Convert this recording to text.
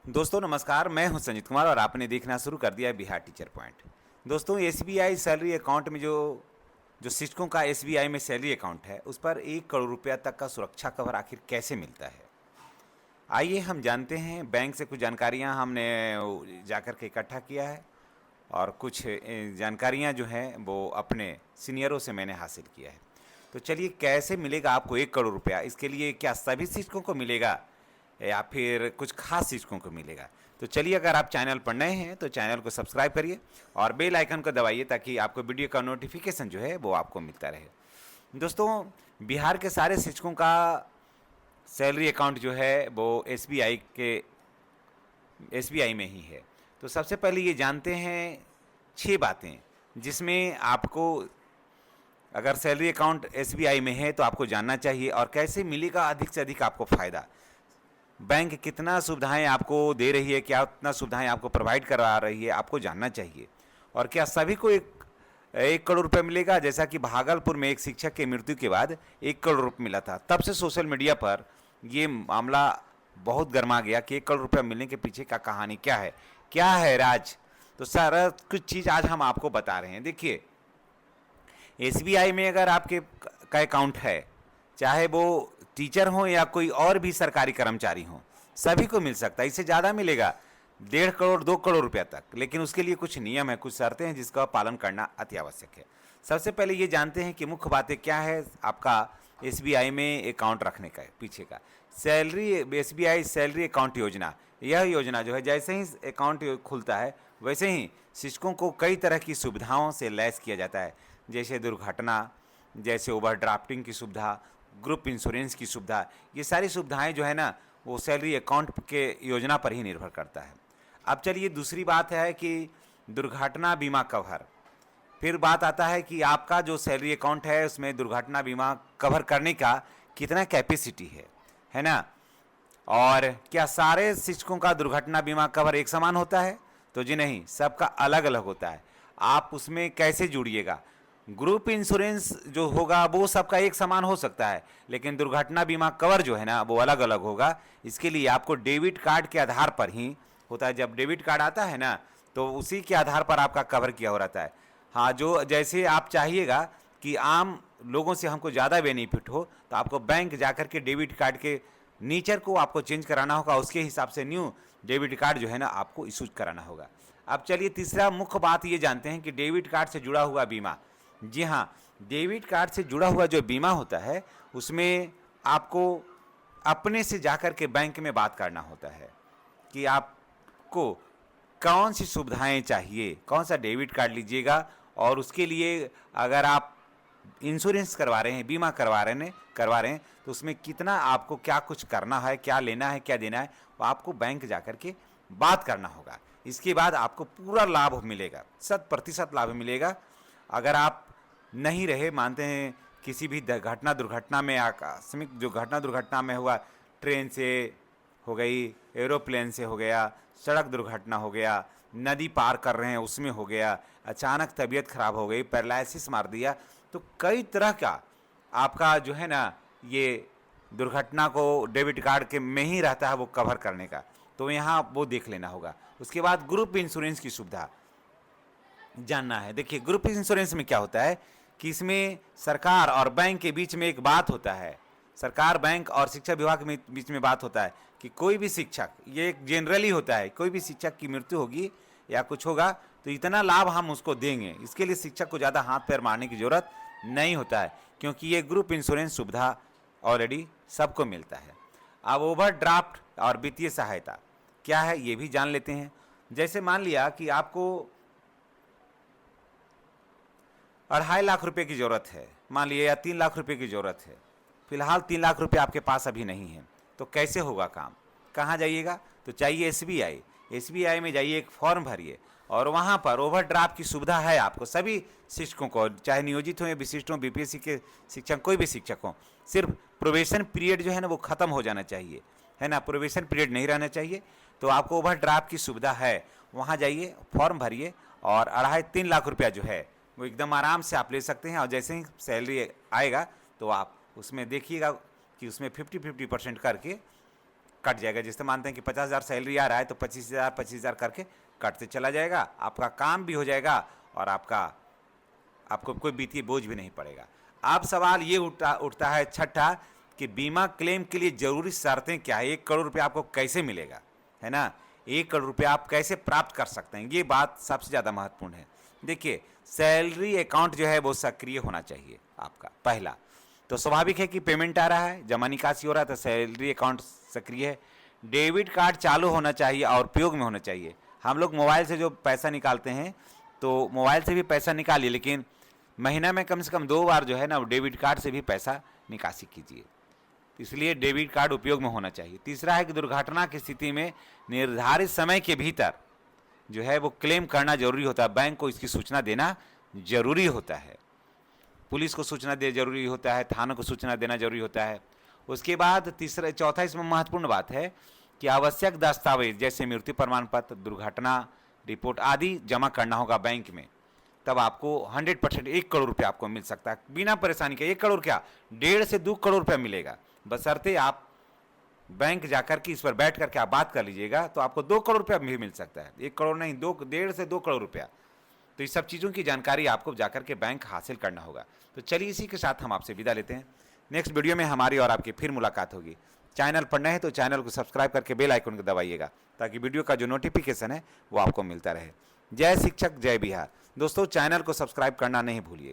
दोस्तों नमस्कार, मैं हूं संजीत कुमार और आपने देखना शुरू कर दिया है बिहार टीचर पॉइंट। दोस्तों एसबीआई सैलरी अकाउंट में जो जो शिक्षकों का एसबीआई में सैलरी अकाउंट है उस पर 1 करोड़ रुपया तक का सुरक्षा कवर आखिर कैसे मिलता है। आइए हम जानते हैं। बैंक से कुछ जानकारियां हमने जाकर के इकट्ठा किया है और कुछ जानकारियां जो हैं वो अपने सीनियरों से मैंने हासिल किया है। तो चलिए, कैसे मिलेगा आपको 1 करोड़ रुपया? इसके लिए क्या सभी शिक्षकों को मिलेगा या फिर कुछ खास शिक्षकों को मिलेगा? तो चलिए, अगर आप चैनल पर नए हैं तो चैनल को सब्सक्राइब करिए और बेल आइकन को दबाइए ताकि आपको वीडियो का नोटिफिकेशन जो है वो आपको मिलता रहे। दोस्तों, बिहार के सारे शिक्षकों का सैलरी अकाउंट जो है वो एसबीआई में ही है। तो सबसे पहले ये जानते हैं 6 बातें जिसमें आपको, अगर सैलरी अकाउंट एसबीआई में है तो आपको जानना चाहिए, और कैसे मिलेगा अधिक से अधिक आपको फ़ायदा। बैंक कितना सुविधाएं आपको दे रही है, क्या उतना सुविधाएं आपको प्रोवाइड करा रही है, आपको जानना चाहिए। और क्या सभी को 1 करोड़ रुपये मिलेगा? जैसा कि भागलपुर में एक शिक्षक की मृत्यु के बाद 1 करोड़ रुपये मिला था, तब से सोशल मीडिया पर ये मामला बहुत गर्मा गया कि 1 करोड़ रुपया मिलने के पीछे का कहानी क्या है राज। तो सारा कुछ चीज़ आज हम आपको बता रहे हैं। देखिए, एसबीआई में अगर आपके का अकाउंट है, चाहे वो टीचर हो या कोई और भी सरकारी कर्मचारी हो, सभी को मिल सकता है। इससे ज़्यादा मिलेगा, 1.5 करोड़ 2 करोड़ रुपया तक, लेकिन उसके लिए कुछ नियम है, कुछ शर्तें हैं जिसका पालन करना अति आवश्यक है। सबसे पहले ये जानते हैं कि मुख्य बातें क्या है आपका एसबीआई में अकाउंट रखने का पीछे का। सैलरी एसबीआई सैलरी अकाउंट योजना, यह योजना जो है, जैसे ही अकाउंट खुलता है वैसे ही शिक्षकों को कई तरह की सुविधाओं से लैस किया जाता है, जैसे दुर्घटना, जैसे ओवरड्राफ्टिंग की सुविधा, ग्रुप इंश्योरेंस की सुविधा। ये सारी सुविधाएं जो है ना, वो सैलरी अकाउंट के योजना पर ही निर्भर करता है। अब चलिए, दूसरी बात है कि दुर्घटना बीमा कवर। फिर बात आता है कि आपका जो सैलरी अकाउंट है उसमें दुर्घटना बीमा कवर करने का कितना कैपेसिटी है ना। और क्या सारे शिक्षकों का दुर्घटना बीमा कवर एक समान होता है? तो जी नहीं, सबका अलग अलग होता है। आप उसमें कैसे जुड़िएगा? ग्रुप इंश्योरेंस जो होगा वो सबका एक समान हो सकता है, लेकिन दुर्घटना बीमा कवर जो है ना वो अलग अलग होगा। इसके लिए आपको डेबिट कार्ड के आधार पर ही होता है। जब डेबिट कार्ड आता है ना तो उसी के आधार पर आपका कवर किया हो रहता है। हाँ, जो जैसे आप चाहिएगा कि आम लोगों से हमको ज़्यादा बेनिफिट हो, तो आपको बैंक जाकर के डेबिट कार्ड के नीचर को आपको चेंज कराना होगा, उसके हिसाब से न्यू डेबिट कार्ड जो है ना आपको इशू कराना होगा। अब चलिए, तीसरा मुख्य बात ये जानते हैं कि डेबिट कार्ड से जुड़ा हुआ बीमा। जी हाँ, डेबिट कार्ड से जुड़ा हुआ जो बीमा होता है उसमें आपको अपने से जाकर के बैंक में बात करना होता है कि आपको कौन सी सुविधाएं चाहिए, कौन सा डेबिट कार्ड लीजिएगा। और उसके लिए अगर आप इंश्योरेंस करवा रहे हैं, बीमा करवा रहे हैं तो उसमें कितना आपको क्या कुछ करना है, क्या लेना है, क्या देना है, वो आपको बैंक जाकर के बात करना होगा। इसके बाद आपको पूरा लाभ मिलेगा, 100% लाभ मिलेगा। अगर आप नहीं रहे, मानते हैं किसी भी दुर्घटना में, आकस्मिक जो घटना दुर्घटना में हुआ, ट्रेन से हो गई, एरोप्लेन से हो गया, सड़क दुर्घटना हो गया, नदी पार कर रहे हैं उसमें हो गया, अचानक तबीयत खराब हो गई, पैरालिसिस मार दिया, तो कई तरह का आपका जो है ना ये दुर्घटना को डेबिट कार्ड के में ही रहता है वो कवर करने का। तो यहाँ वो देख लेना होगा। उसके बाद ग्रुप इंश्योरेंस की सुविधा जानना है। देखिए, ग्रुप इंश्योरेंस में क्या होता है कि इसमें सरकार और बैंक के बीच में एक बात होता है, सरकार, बैंक और शिक्षा विभाग के बीच में बात होता है कि कोई भी शिक्षक, ये जनरली होता है, कोई भी शिक्षक की मृत्यु होगी या कुछ होगा तो इतना लाभ हम उसको देंगे। इसके लिए शिक्षक को ज़्यादा हाथ पैर मारने की ज़रूरत नहीं होता है, क्योंकि ये ग्रुप इंश्योरेंस सुविधा ऑलरेडी सबको मिलता है। अब ओवरड्राफ्ट और वित्तीय सहायता क्या है ये भी जान लेते हैं। जैसे मान लिया कि आपको 2.5 लाख रुपए की ज़रूरत है, मान लिया, या 3 लाख रुपए की ज़रूरत है। फिलहाल 3 लाख रुपए आपके पास अभी नहीं है, तो कैसे होगा काम? कहाँ जाइएगा? तो चाहिए एसबीआई। एसबीआई में जाइए, एक फॉर्म भरिए और वहाँ पर ओवरड्राफ्ट की सुविधा है आपको सभी शिक्षकों को, चाहे नियोजित हो या विशिष्ट हो, बीपीएससी के शिक्षक, कोई भी शिक्षक हो। सिर्फ प्रोबेशन पीरियड जो है ना वो ख़त्म हो जाना चाहिए, है ना, प्रोबेशन पीरियड नहीं रहना चाहिए। तो आपको ओवरड्राफ्ट की सुविधा है, वहाँ जाइए, फॉर्म भरिए और 2.5-3 लाख रुपया जो है वो एकदम आराम से आप ले सकते हैं। और जैसे ही सैलरी आएगा तो आप उसमें देखिएगा कि उसमें 50-50% करके कट जाएगा। जैसे मानते हैं कि 50,000 सैलरी आ रहा है तो 25,000 करके कटते चला जाएगा, आपका काम भी हो जाएगा और आपको कोई वित्तीय बोझ भी नहीं पड़ेगा। अब सवाल ये उठता है छठा कि बीमा क्लेम के लिए जरूरी शर्तें क्या है, 1 करोड़ रुपया आपको कैसे मिलेगा, है ना, 1 करोड़ रुपया आप कैसे प्राप्त कर सकते हैं, ये बात सबसे ज़्यादा महत्वपूर्ण है। देखिए, सैलरी अकाउंट जो है वो सक्रिय होना चाहिए आपका पहला। तो स्वाभाविक है कि पेमेंट आ रहा है, जमा निकासी हो रहा है, तो सैलरी अकाउंट सक्रिय है। डेबिट कार्ड चालू होना चाहिए और उपयोग में होना चाहिए। हम लोग मोबाइल से जो पैसा निकालते हैं तो मोबाइल से भी पैसा निकालिए, लेकिन महीना में कम से कम 2 बार जो है ना वो डेबिट कार्ड से भी पैसा निकासी कीजिए, इसलिए डेबिट कार्ड उपयोग में होना चाहिए। तीसरा है कि दुर्घटना की स्थिति में निर्धारित समय के भीतर जो है वो क्लेम करना जरूरी होता है, बैंक को इसकी सूचना देना जरूरी होता है, पुलिस को सूचना दे जरूरी होता है, थानों को सूचना देना जरूरी होता है। उसके बाद चौथा इसमें महत्वपूर्ण बात है कि आवश्यक दस्तावेज जैसे मृत्यु प्रमाण पत्र, दुर्घटना रिपोर्ट आदि जमा करना होगा बैंक में, तब आपको 100% 1 करोड़ रुपया आपको मिल सकता है बिना परेशानी के। 1 करोड़ क्या, 1.5 से 2 करोड़ रुपया मिलेगा, बशर्ते आप बैंक जाकर के इस पर बैठ करके आप बात कर लीजिएगा तो आपको 2 करोड़ रुपया भी मिल सकता है। 1 करोड़ नहीं, 1.5 से 2 करोड़ रुपया। तो इस सब चीज़ों की जानकारी आपको जाकर के बैंक हासिल करना होगा। तो चलिए इसी के साथ हम आपसे विदा लेते हैं। नेक्स्ट वीडियो में हमारी और आपकी फिर मुलाकात होगी। चैनल पर नए हैं तो चैनल को सब्सक्राइब करके बेल आइकन को दबाइएगा ताकि वीडियो का जो नोटिफिकेशन है वो आपको मिलता रहे। जय शिक्षक जय बिहार। दोस्तों, चैनल को सब्सक्राइब करना नहीं भूलिए।